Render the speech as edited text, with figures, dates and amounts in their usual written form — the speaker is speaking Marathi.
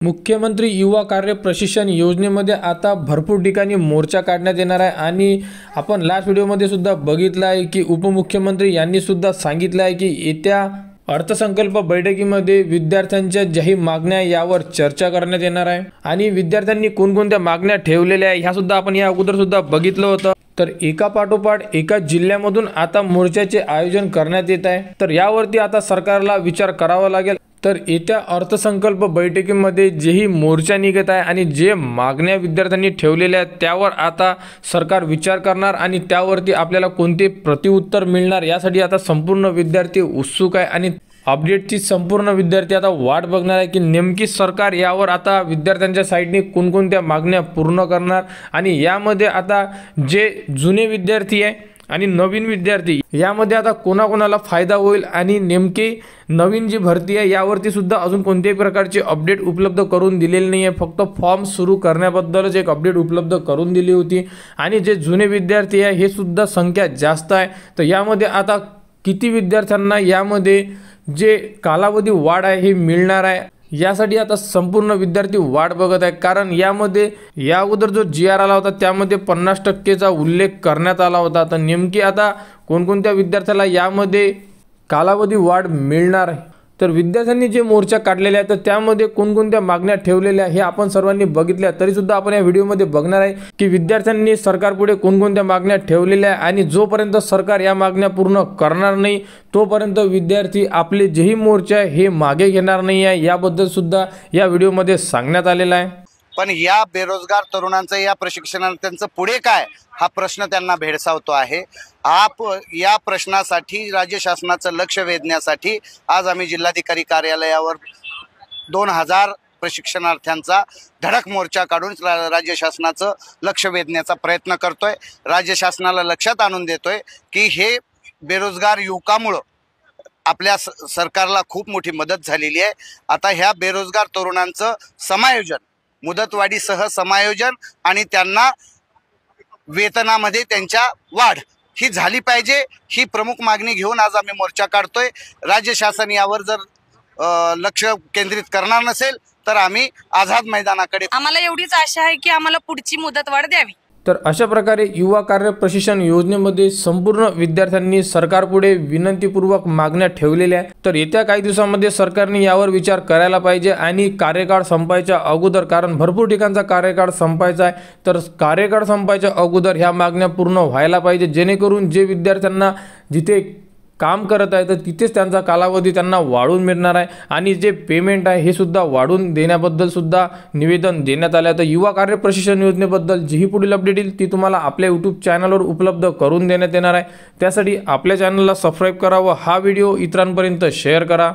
मुख्यमंत्री युवा कार्य प्रशिक्षण योजनेमध्ये आता भरपूर ठिकाणी मोर्चा काढण्यात येणार आहे आणि आपण लास्ट व्हिडिओमध्ये सुद्धा बघितलं आहे की उपमुख्यमंत्री यांनी सुद्धा सांगितलं आहे की येत्या अर्थसंकल्प बैठकीमध्ये विद्यार्थ्यांच्या जाहीर मागण्या यावर चर्चा करण्यात येणार आहे आणि विद्यार्थ्यांनी कोणकोणत्या मागण्या ठेवलेल्या आहे ह्या सुद्धा आपण या अगोदर सुद्धा बघितलं होतं। तर एका पाठोपाठ एका जिल्ह्यामधून आता मोर्चाचे आयोजन करण्यात येत आहे। तर यावरती आता सरकारला विचार करावा लागेल। तर येत्या अर्थसंकल्प बैठकीमध्ये जेही मोर्चा निघत आहे आणि जे मागण्या विद्यार्थ्यांनी ठेवलेल्या आहेत त्यावर आता सरकार विचार करणार आणि त्यावरती आपल्याला कोणते प्रतिउत्तर मिळणार यासाठी आता संपूर्ण विद्यार्थी उत्सुक आहे आणि अपडेटची संपूर्ण विद्यार्थी आता वाट बघणार आहे की नेमकी सरकार यावर आता विद्यार्थ्यांच्या साईडने कोणकोणत्या मागण्या पूर्ण करणार आणि यामध्ये आता जे जुने विद्यार्थी आहे आणि नवीन विद्यार्थी यामध्ये आता कोणाकोणाला फायदा होईल आणि नेमकी नवीन जी भरती आहे यावरती सुद्धा अजून कोणत्याही प्रकारचे अपडेट उपलब्ध करून दिलेले नाही आहे। फक्त फॉर्म सुरू करण्याबद्दलच एक अपडेट उपलब्ध करून दिली होती आणि जे जुने विद्यार्थी आहे हे सुद्धा संख्या जास्त आहे। तर यामध्ये आता किती विद्यार्थ्यांना यामध्ये जे कालावधी वाढ आहे हे मिळणार आहे यासाठी आता संपूर्ण विद्यार्थी वाट बघत आहे। कारण यामध्ये या अगोदर जो GR आला होता त्यामध्ये 50% उल्लेख करण्यात आला होता। तर नेमकी आता कोणकोणत्या विद्यार्थ्याला यामध्ये कालावधी वाढ मिळणार आहे। तर विद्यार्थ्यांनी जे मोर्चा काढलेले आहे तर त्यामध्ये कोणकोणत्या मागण्या ठेवलेल्या हे आपण सर्वांनी बघितल्या। तरी सुद्धा आपण या व्हिडिओमध्ये बघणार आहे की विद्यार्थ्यांनी सरकारपुढे कोणकोणत्या मागण्या ठेवलेल्या आहे आणि जोपर्यंत सरकार या मागण्या पूर्ण करणार नाही तोपर्यंत विद्यार्थी आपले जेही मोर्चा आहे हे मागे घेणार नाही आहे याबद्दल सुद्धा या व्हिडिओमध्ये सांगण्यात आलेलं आहे। पण या बेरोजगार तरुणांचं या प्रशिक्षणार्थ्यांचं पुढे काय हा प्रश्न त्यांना भेडसावतो आहे। या प्रश्नासाठी राज्य शासनाचं लक्ष वेधण्यासाठी आज आम्ही जिल्हाधिकारी कार्यालयावर 2000 प्रशिक्षणार्थ्यांचा धडक मोर्चा काढून राज्य शासनाचं लक्ष वेधण्याचा प्रयत्न करतोय। राज्य शासनाला लक्षात आणून देतोय की हे बेरोजगार युवकामुळे आपल्या सरकारला खूप मोठी मदत झालेली आहे। आता ह्या बेरोजगार तरुणांचं समायोजन मुदतवाढीसह समायोजन आणि त्यांना वेतनामध्ये त्यांच्या वाढ ही झाली पाहिजे ही प्रमुख मागणी घेऊन आज आम्ही मोर्चा काढतोय। राज्य शासन यावर जर लक्ष केंद्रित करणार नसेल तर आम्ही आझाद मैदानाकडे आम्हाला एवढीच आशा आहे की आम्हाला पुढची मुदतवाढ द्यावी। तर अशा प्रकारे युवा कार्य प्रशिक्षण योजनेमध्ये संपूर्ण विद्यार्थ्यांनी सरकारपुढे विनंतीपूर्वक मागण्या ठेवलेल्या आहेत। तर येत्या काही दिवसांमध्ये सरकारने यावर विचार करायला पाहिजे आणि कार्यकाळ संपायच्या अगोदर, कारण भरपूर ठिकाणचा कार्यकाळ संपायचा आहे, तर कार्यकाळ संपायच्या अगोदर ह्या मागण्या पूर्ण व्हायला पाहिजे जेणेकरून जे विद्यार्थ्यांना जिथे काम करत आहे तर तिथेच त्यांचा कालावधी त्यांना वाढून मिळणार आहे आणि जे पेमेंट आहे हे सुद्धा वाढून देण्याबद्दल सुद्धा निवेदन देण्यात आले आहे। तर युवा कार्य प्रशिक्षण योजनेबद्दल जी पुढील अपडेट येईल ती तुम्हाला आपल्या YouTube चॅनलवर उपलब्ध करून देण्यात येणार आहे। त्यासाठी आपल्या चॅनलला सबस्क्राईब करा व हा व्हिडिओ इतरांपर्यंत शेअर करा।